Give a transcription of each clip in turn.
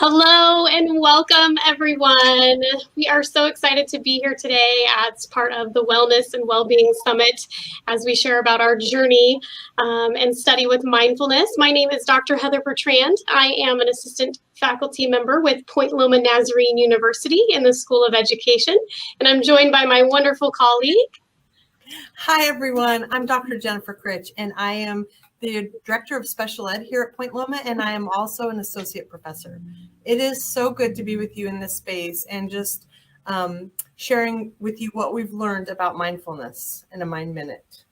Hello and welcome, everyone. We are so excited to be here today as part of the Wellness and Wellbeing Summit as we share about our journey and study with mindfulness. My name is Dr. Heather Bertrand. I am an assistant faculty member with Point Loma Nazarene University in the School of Education, and I'm joined by my wonderful colleague. Hi, everyone. I'm Dr. Jennifer Critch, and I am the Director of Special Ed here at Point Loma, and I am also an Associate Professor. It is so good to be with you in this space and just sharing with you what we've learned about mindfulness in a Mind Minute.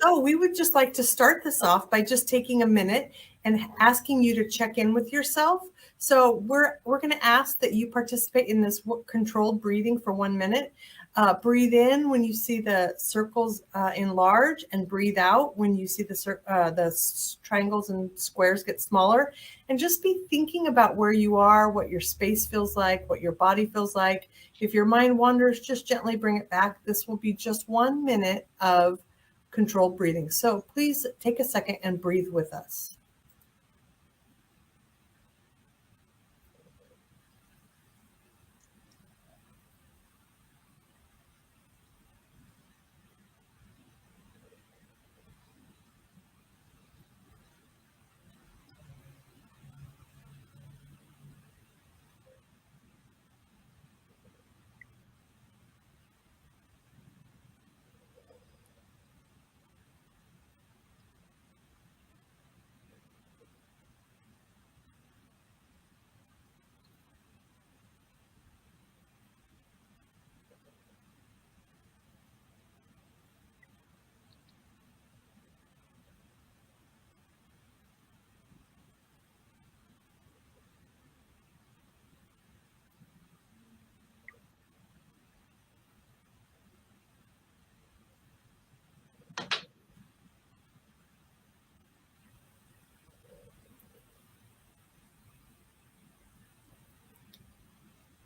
So we would just like to start this off by just taking a minute and asking you to check in with yourself. So we're going to ask that you participate in this controlled breathing for 1 minute. Breathe in when you see the circles enlarge, and breathe out when you see the triangles and squares get smaller. And just be thinking about where you are, what your space feels like, what your body feels like. If your mind wanders, just gently bring it back. This will be just 1 minute of controlled breathing. So please take a second and breathe with us.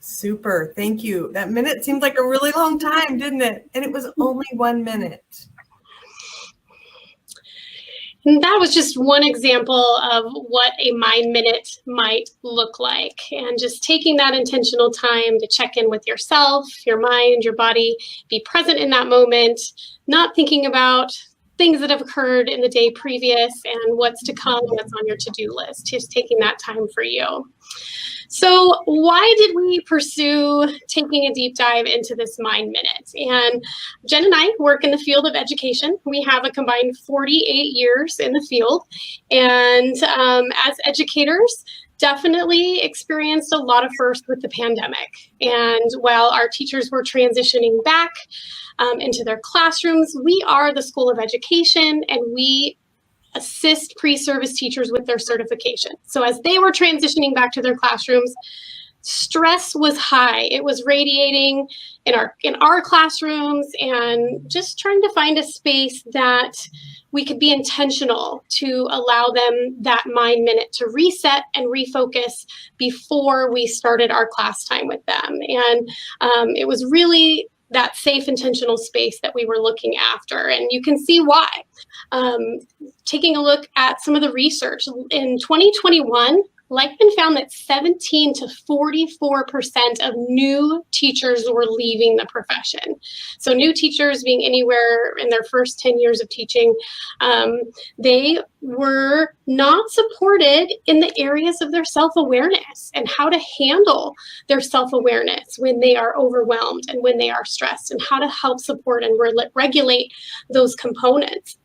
Super. Thank you. That minute seemed like a really long time, didn't it? And it was only 1 minute. And that was just one example of what a Mind Minute might look like. And just taking that intentional time to check in with yourself, your mind, your body, be present in that moment, not thinking about things that have occurred in the day previous and what's to come, what's on your to-do list, just taking that time for you. So why did we pursue taking a deep dive into this Mind Minute? And Jen and I work in the field of education. We have a combined 48 years in the field. And as educators, definitely experienced a lot of firsts with the pandemic. And while our teachers were transitioning back into their classrooms, we are the School of Education, and we assist pre-service teachers with their certification. So as they were transitioning back to their classrooms, stress was high. It was radiating in our classrooms, and just trying to find a space that we could be intentional to allow them that Mind Minute to reset and refocus before we started our class time with them. And it was really that safe, intentional space that we were looking after. And you can see why. Taking a look at some of the research, in 2021, Leichman found that 17 to 44% of new teachers were leaving the profession. So new teachers being anywhere in their first 10 years of teaching, they were not supported in the areas of their self-awareness and how to handle their self-awareness when they are overwhelmed and when they are stressed, and how to help support and regulate those components.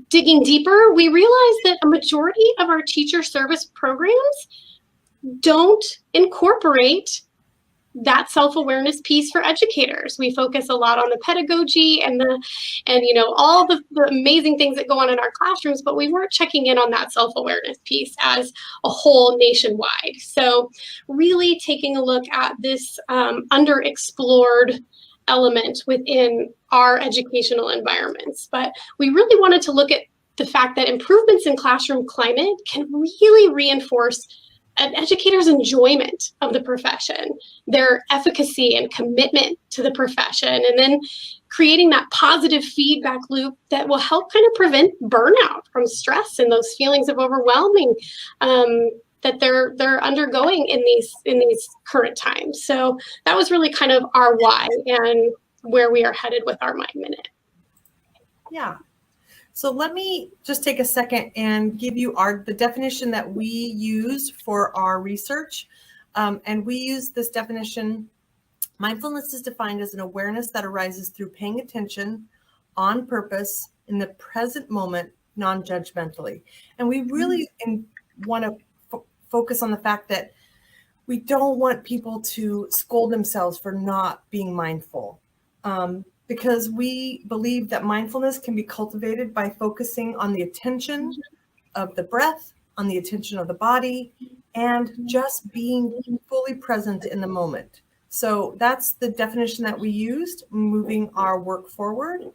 Digging deeper, we realized that a majority of our teacher service programs don't incorporate that self-awareness piece for educators. We focus a lot on the pedagogy and all the amazing things that go on in our classrooms, but we weren't checking in on that self-awareness piece as a whole nationwide. So really taking a look at this underexplored element within our educational environments. But we really wanted to look at the fact that improvements in classroom climate can really reinforce an educator's enjoyment of the profession, their efficacy and commitment to the profession, and then creating that positive feedback loop that will help kind of prevent burnout from stress and those feelings of overwhelming that they're undergoing in these current times. So that was really kind of our why and where we are headed with our Mind Minute. Yeah. So let me just take a second and give you the definition that we use for our research. And we use this definition. Mindfulness is defined as an awareness that arises through paying attention on purpose in the present moment, non-judgmentally. And we really want to focus on the fact that we don't want people to scold themselves for not being mindful. Because we believe that mindfulness can be cultivated by focusing on the attention of the breath, on the attention of the body, and just being fully present in the moment. So that's the definition that we used moving our work forward.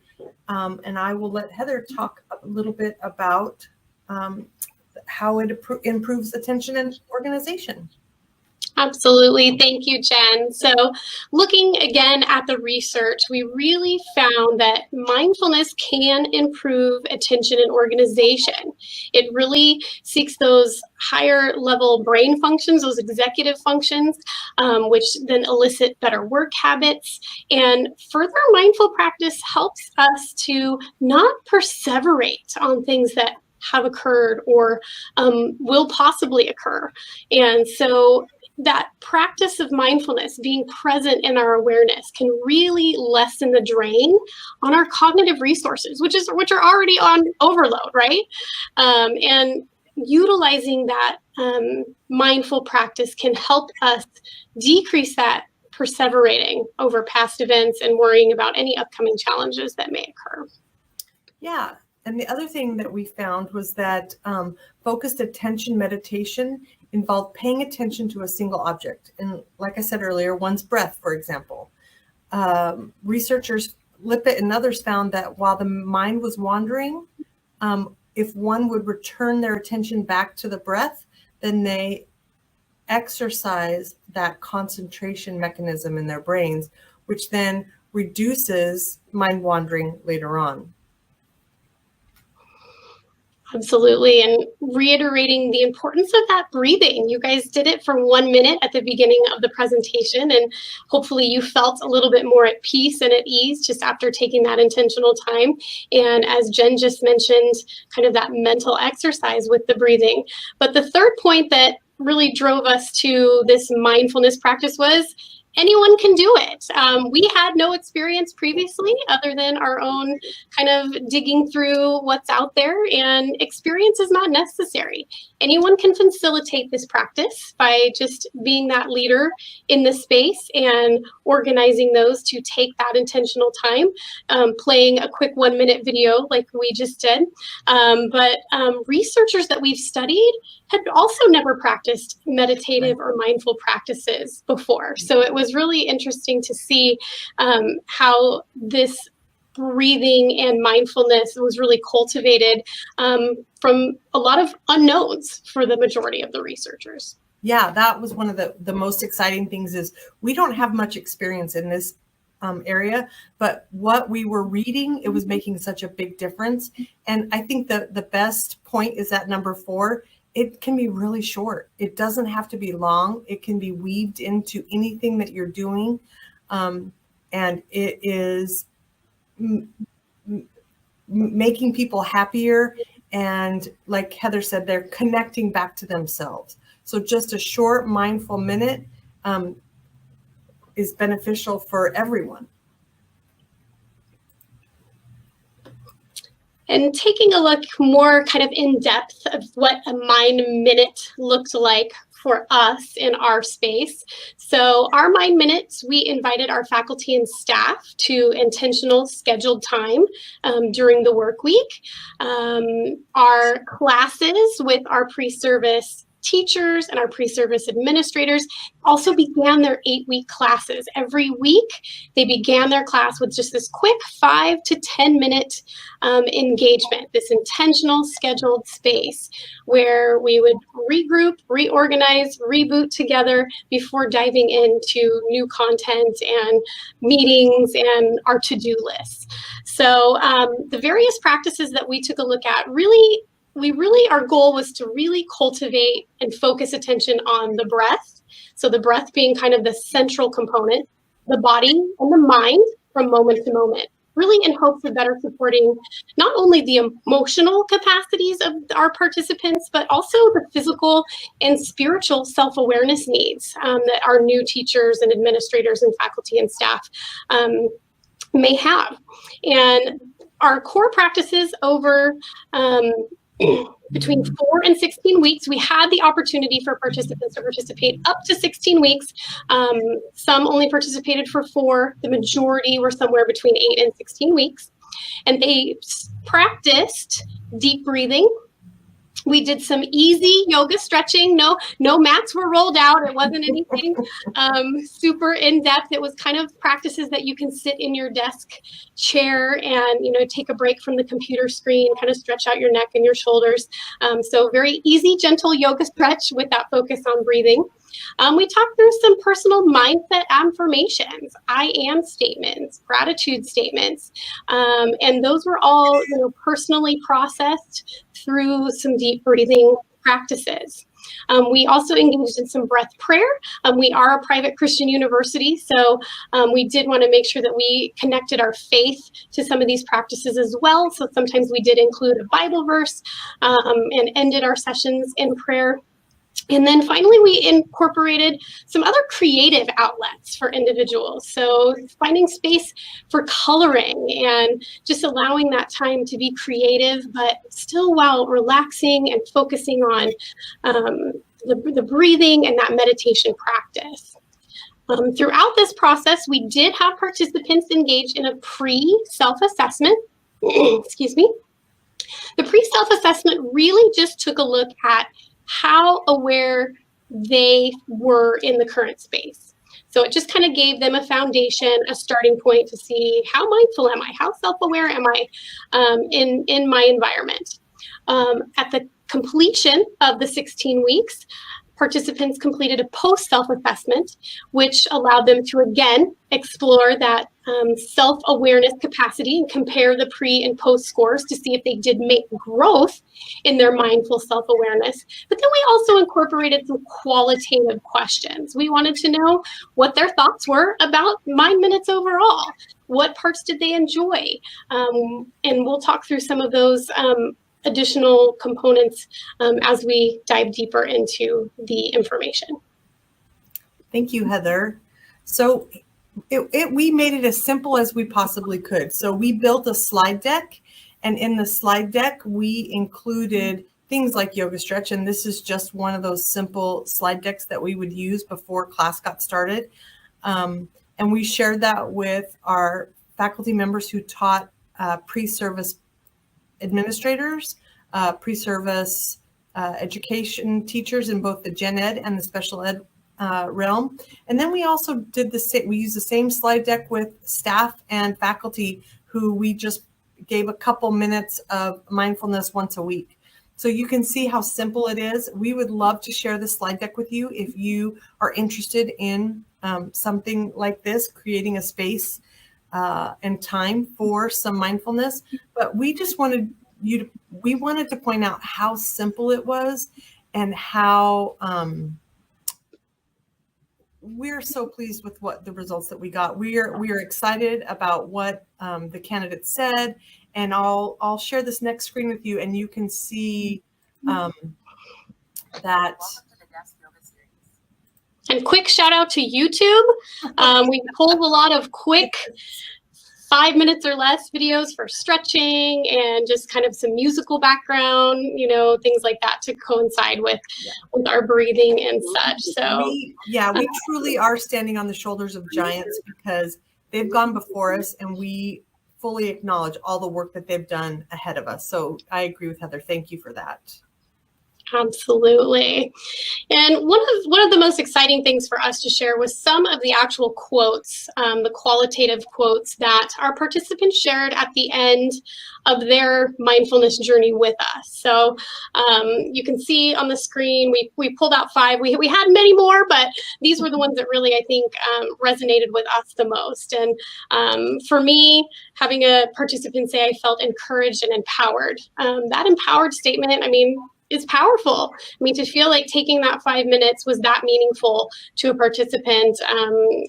And I will let Heather talk a little bit about how it improves attention and organization. Absolutely. Thank you, Jen. So looking again at the research, we really found that mindfulness can improve attention and organization. It really seeks those higher level brain functions, those executive functions, which then elicit better work habits. And further mindful practice helps us to not perseverate on things that have occurred or will possibly occur. And so that practice of mindfulness, being present in our awareness, can really lessen the drain on our cognitive resources, which are already on overload, right? And utilizing that mindful practice can help us decrease that perseverating over past events and worrying about any upcoming challenges that may occur. Yeah. And the other thing that we found was that focused attention meditation involved paying attention to a single object. And like I said earlier, one's breath, for example. Researchers, Lippitt and others, found that while the mind was wandering, if one would return their attention back to the breath, then they exercise that concentration mechanism in their brains, which then reduces mind wandering later on. Absolutely. And reiterating the importance of that breathing. You guys did it for 1 minute at the beginning of the presentation, and hopefully you felt a little bit more at peace and at ease just after taking that intentional time. And as Jen just mentioned, kind of that mental exercise with the breathing. But the third point that really drove us to this mindfulness practice was anyone can do it. We had no experience previously other than our own kind of digging through what's out there, and experience is not necessary. Anyone can facilitate this practice by just being that leader in the space and organizing those to take that intentional time, playing a quick 1 minute video like we just did. But researchers that we've studied had also never practiced meditative or mindful practices before. So it was really interesting to see how this breathing and mindfulness was really cultivated from a lot of unknowns for the majority of the researchers. Yeah, that was one of the most exciting things. Is we don't have much experience in this area, but what we were reading, it was making such a big difference. And I think the best point is that number 4, it can be really short. It doesn't have to be long. It can be weaved into anything that you're doing. And it is making people happier. And like Heather said, they're connecting back to themselves. So just a short mindful minute is beneficial for everyone. And taking a look more kind of in depth of what a Mind Minute looked like for us in our space. So our Mind Minutes, we invited our faculty and staff to intentional scheduled time during the work week. Our classes with our pre-service teachers and our pre-service administrators also began their 8-week classes. Every week, they began their class with just this quick 5 to 10 minute engagement, this intentional scheduled space where we would regroup, reorganize, reboot together before diving into new content and meetings and our to-do lists. So the various practices that we took a look at our goal was to really cultivate and focus attention on the breath. So the breath being kind of the central component, the body and the mind from moment to moment, really in hopes of better supporting not only the emotional capacities of our participants, but also the physical and spiritual self-awareness needs that our new teachers and administrators and faculty and staff may have. And our core practices over between 4 and 16 weeks, we had the opportunity for participants to participate up to 16 weeks. Some only participated for 4. The majority were somewhere between 8 and 16 weeks. And they practiced deep breathing. We did some easy yoga stretching. No mats were rolled out. It wasn't anything super in-depth. It was kind of practices that you can sit in your desk chair and, take a break from the computer screen, kind of stretch out your neck and your shoulders. So very easy, gentle yoga stretch with that focus on breathing. We talked through some personal mindset affirmations, I am statements, gratitude statements, and those were all, personally processed through some deep breathing practices. We also engaged in some breath prayer. We are a private Christian university, so we did want to make sure that we connected our faith to some of these practices as well. So sometimes we did include a Bible verse and ended our sessions in prayer. And then finally, we incorporated some other creative outlets for individuals. So finding space for coloring and just allowing that time to be creative, but still while relaxing and focusing on the breathing and that meditation practice. Throughout this process, we did have participants engage in a pre-self-assessment. Excuse me. The pre-self-assessment really just took a look at how aware they were in the current space. So it just kind of gave them a foundation, a starting point to see how mindful am I, how self-aware am I in my environment. At the completion of the 16 weeks, participants completed a post-self-assessment, which allowed them to again explore that self-awareness capacity and compare the pre and post scores to see if they did make growth in their mindful self-awareness. But then we also incorporated some qualitative questions. We wanted to know what their thoughts were about Mind Minutes overall. What parts did they enjoy? And we'll talk through some of those additional components as we dive deeper into the information. Thank you, Heather. So we made it as simple as we possibly could. So we built a slide deck, and in the slide deck, we included things like yoga stretch. And this is just one of those simple slide decks that we would use before class got started. And we shared that with our faculty members who taught pre-service administrators, pre-service education teachers in both the gen ed and the special ed realm. And then we also did we used the same slide deck with staff and faculty who we just gave a couple minutes of mindfulness once a week. So you can see how simple it is. We would love to share the slide deck with you if you are interested in something like this, creating a space and time for some mindfulness. But we just wanted to point out how simple it was and how we're so pleased with what the results that we got. We are excited about what the candidates said, and I'll share this next screen with you, and you can see that. And quick shout out to YouTube. We pulled a lot of quick 5 minutes or less videos for stretching and just kind of some musical background, things like that to coincide with our breathing and such. So we truly are standing on the shoulders of giants because they've gone before us, and we fully acknowledge all the work that they've done ahead of us. So I agree with Heather. Thank you for that. Absolutely. And one of the most exciting things for us to share was some of the actual quotes, the qualitative quotes that our participants shared at the end of their mindfulness journey with us. So you can see on the screen, we pulled out 5. We had many more, but these were the ones that really, I think, resonated with us the most. And for me, having a participant say, I felt encouraged and empowered. That empowered statement, I mean, is powerful. I mean, to feel like taking that 5 minutes was that meaningful to a participant.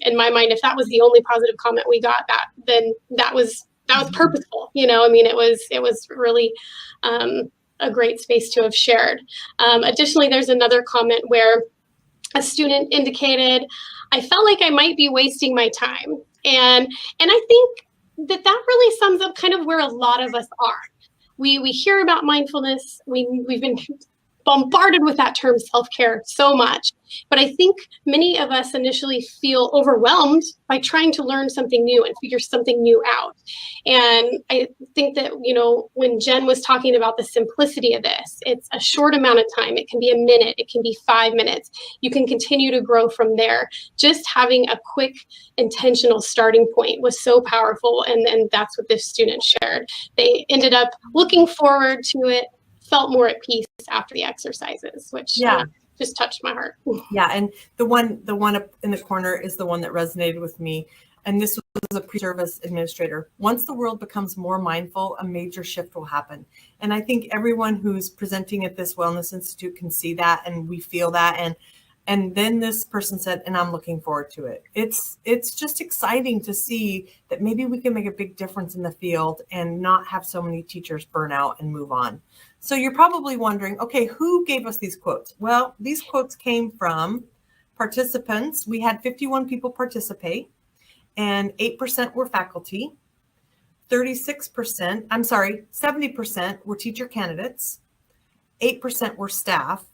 In my mind, if that was the only positive comment we got, then that was purposeful. You know, I mean, it was really a great space to have shared. Additionally, there's another comment where a student indicated, I felt like I might be wasting my time. And I think that really sums up kind of where a lot of us are. We hear about mindfulness. We've been bombarded with that term self-care so much. But I think many of us initially feel overwhelmed by trying to learn something new and figure something new out. And I think that, you know, when Jen was talking about the simplicity of this, it's a short amount of time. It can be a minute. It can be 5 minutes. You can continue to grow from there. Just having a quick, intentional starting point was so powerful. And that's what this student shared. They ended up looking forward to it, felt more at peace after the exercises, which just touched my heart. Yeah, and the one up in the corner is the one that resonated with me. And this was a pre-service administrator. Once the world becomes more mindful, a major shift will happen. And I think everyone who's presenting at this Wellness Institute can see that, and we feel that. And then this person said, and I'm looking forward to it. It's just exciting to see that maybe we can make a big difference in the field and not have so many teachers burn out and move on. So you're probably wondering, okay, who gave us these quotes? Well, these quotes came from participants. We had 51 people participate, and 8% were faculty. 70% were teacher candidates. 8% were staff.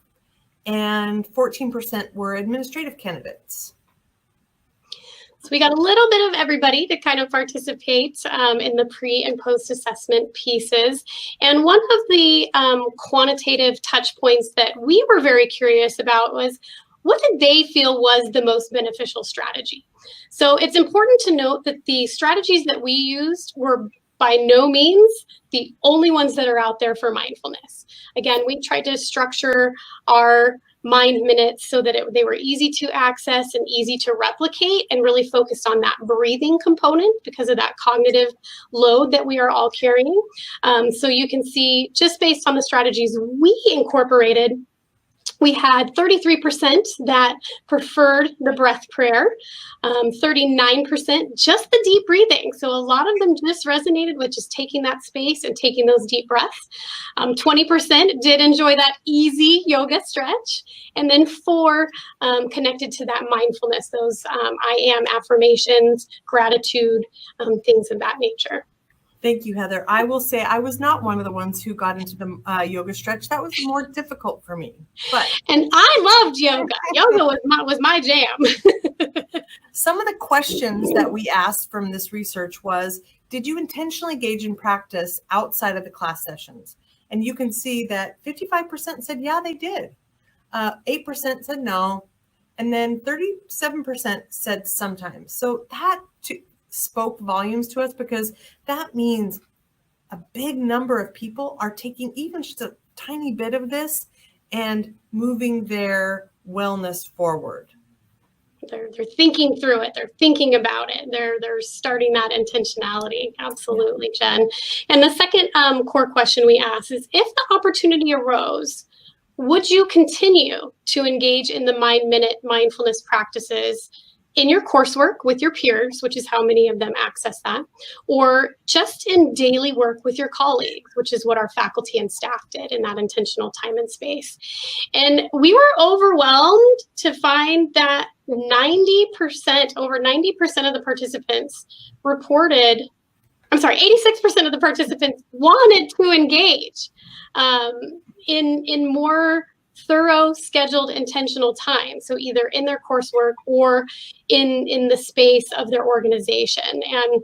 And 14% were administrative candidates. So we got a little bit of everybody to kind of participate in the pre and post assessment pieces. And one of the quantitative touch points that we were very curious about was, what did they feel was the most beneficial strategy? So it's important to note that the strategies that we used were by no means the only ones that are out there for mindfulness. Again, we tried to structure our mind minutes so that they were easy to access and easy to replicate, and really focused on that breathing component because of that cognitive load that we are all carrying. So you can see, just based on the strategies we incorporated, we had 33% that preferred the breath prayer, 39% just the deep breathing. So a lot of them just resonated with just taking that space and taking those deep breaths. 20% did enjoy that easy yoga stretch. And then 4 connected to that mindfulness, those I am affirmations, gratitude, things of that nature. Thank you, Heather. I will say I was not one of the ones who got into the yoga stretch. That was more difficult for me. And I loved yoga. Yoga was my jam. Some of the questions that we asked from this research was, did you intentionally engage in practice outside of the class sessions? And you can see that 55% said, yeah, they did. 8% said no. And then 37% said sometimes. So that spoke volumes to us, because that means a big number of people are taking even just a tiny bit of this and moving their wellness forward. They're thinking through it. They're thinking about it. They're starting that intentionality. Absolutely, Jen. And the second core question we asked is, if the opportunity arose, would you continue to engage in the Mind Minute mindfulness practices in your coursework with your peers, which is how many of them access that, or just in daily work with your colleagues, which is what our faculty and staff did in that intentional time and space? And we were overwhelmed to find that over 90% of the participants reported, 86% of the participants wanted to engage in more thorough, scheduled, intentional time. So either in their coursework or in the space of their organization. And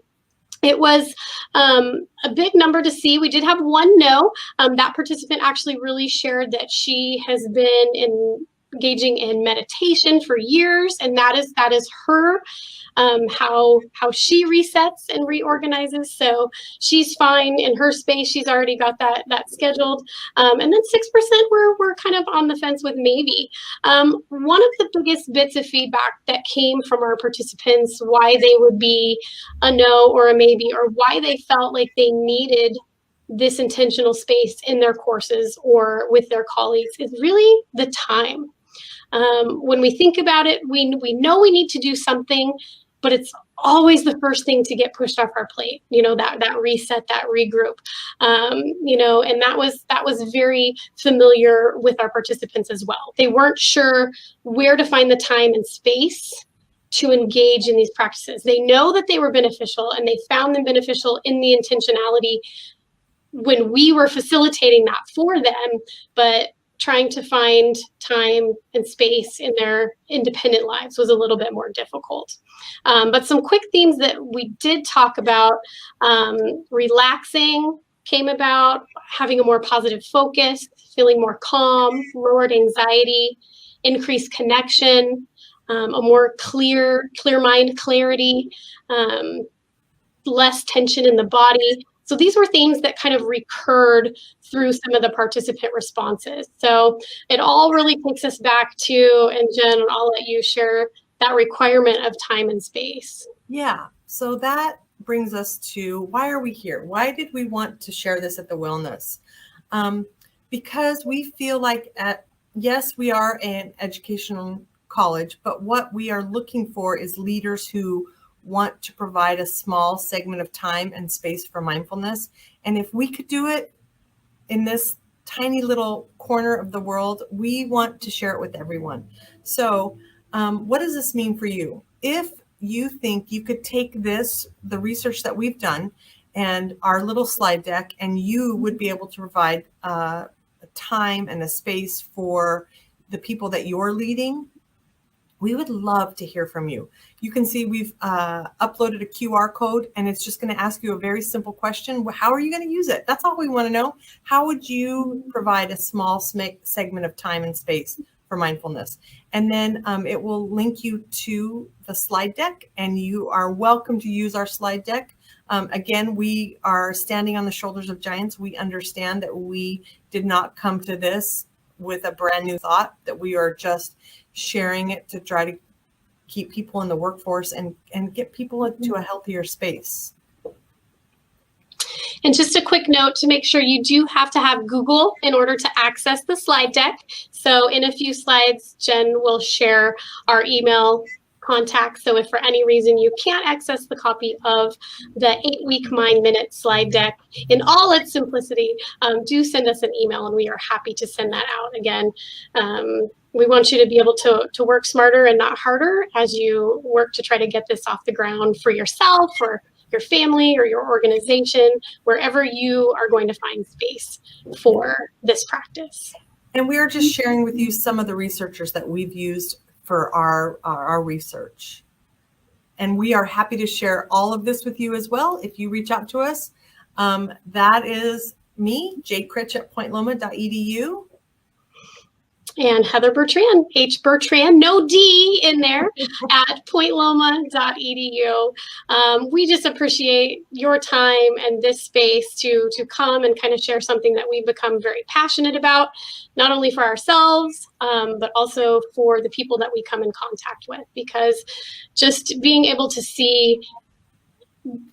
It was a big number to see. We did have one no. That participant actually really shared that she has been engaging in meditation for years, and that is her how she resets and reorganizes. So she's fine in her space. She's already got that scheduled. And then 6% were kind of on the fence with maybe. One of the biggest bits of feedback that came from our participants, why they would be a no or a maybe, or why they felt like they needed this intentional space in their courses or with their colleagues, is really the time. When we think about it, we know we need to do something, but it's always the first thing to get pushed off our plate, that reset, that regroup, and that was very familiar with our participants as well. They weren't sure where to find the time and space to engage in these practices. They know that they were beneficial, and they found them beneficial in the intentionality when we were facilitating that for them, but trying to find time and space in their independent lives was a little bit more difficult. But some quick themes that we did talk about, relaxing came about, having a more positive focus, feeling more calm, lowered anxiety, increased connection, a more clear mind clarity, less tension in the body. So these were themes that kind of recurred through some of the participant responses. So it all really takes us back to, and Jen, I'll let you share, that requirement of time and space. Yeah. So that brings us to, why are we here? Why did we want to share this at the Wellness? Because we feel like, yes, we are an educational college, but what we are looking for is leaders who want to provide a small segment of time and space for mindfulness. And if we could do it in this tiny little corner of the world, we want to share it with everyone. So what does this mean for you? If you think you could take the research that we've done and our little slide deck, and you would be able to provide a time and a space for the people that you're leading, we would love to hear from you. You can see we've uploaded a QR code, and it's just going to ask you a very simple question. How are you going to use it? That's all we want to know. How would you provide a small segment of time and space for mindfulness? And then it will link you to the slide deck, and you are welcome to use our slide deck. Again, we are standing on the shoulders of giants. We understand that we did not come to this with a brand new thought, that we are just sharing it to try to keep people in the workforce and get people into a healthier space. And just a quick note to make sure, you do have to have Google in order to access the slide deck. So in a few slides, Jen will share our email contact. So if for any reason you can't access the copy of the 8-week Mind Minute slide deck in all its simplicity, do send us an email, and we are happy to send that out. Again, we want you to be able to work smarter and not harder as you work to try to get this off the ground for yourself or your family or your organization, wherever you are going to find space for this practice. And we are just sharing with you some of the researchers that we've used for our research. And we are happy to share all of this with you as well if you reach out to us. That is me, J. Critch at pointloma.edu. And Heather Bertrand, H. Bertrand, no D in there, at pointloma.edu. We just appreciate your time and this space to come and kind of share something that we've become very passionate about, not only for ourselves, but also for the people that we come in contact with, because just being able to see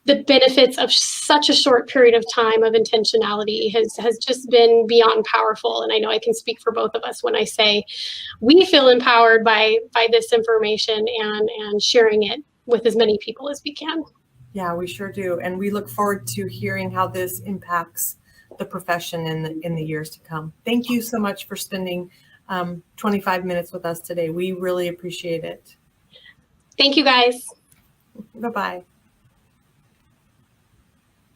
the benefits of such a short period of time of intentionality has just been beyond powerful. And I know I can speak for both of us when I say we feel empowered by this information and sharing it with as many people as we can. Yeah, we sure do. And we look forward to hearing how this impacts the profession in the years to come. Thank you so much for spending 25 minutes with us today. We really appreciate it. Thank you, guys. Bye-bye.